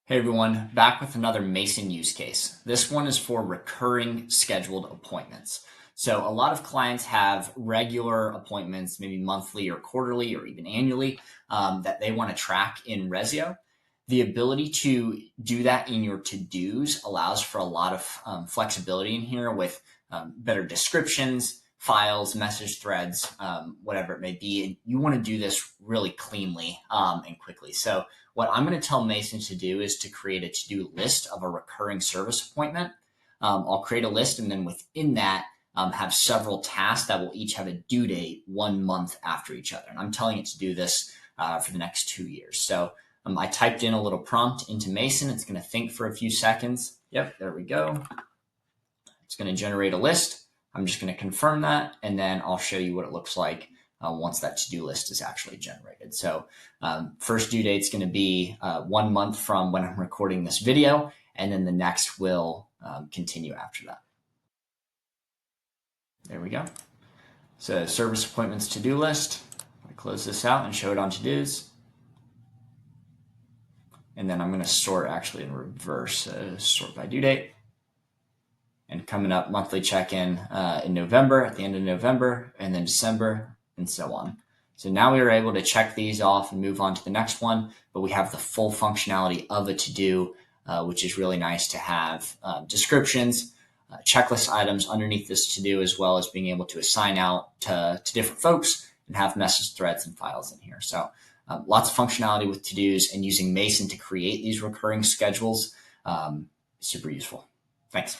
Hey everyone, back with another Mason use case. This one is for recurring scheduled appointments. So a lot of clients have regular appointments, maybe monthly or quarterly or even annually, that they want to track in Ressio. The ability to do that in your to-dos allows for a lot of flexibility in here with better descriptions, files, message threads, whatever it may be. And you want to do this really cleanly and quickly. So what I'm going to tell Mason to do is to create a to-do list of a recurring service appointment. I'll create a list, and then within that, have several tasks that will each have a due date 1 month after each other. And I'm telling it to do this for the next 2 years. So I typed in a little prompt into Mason. It's going to think for a few seconds. Yep, there we go. It's going to generate a list. I'm just going to confirm that, and then I'll show you what it looks like once that to-do list is actually generated. So first due date is going to be 1 month from when I'm recording this video, and then the next will continue after that. There we go. So service appointments to-do list. I close this out and show it on to-dos. And then I'm going to sort actually in reverse, sort by due date. And coming up, monthly check-in in November, at the end of November, and then December, and so on. So now we are able to check these off and move on to the next one, but we have the full functionality of a to-do, which is really nice to have descriptions, checklist items underneath this to-do, as well as being able to assign out to different folks and have message threads and files in here. So lots of functionality with to-dos, and using Mason to create these recurring schedules, super useful. Thanks.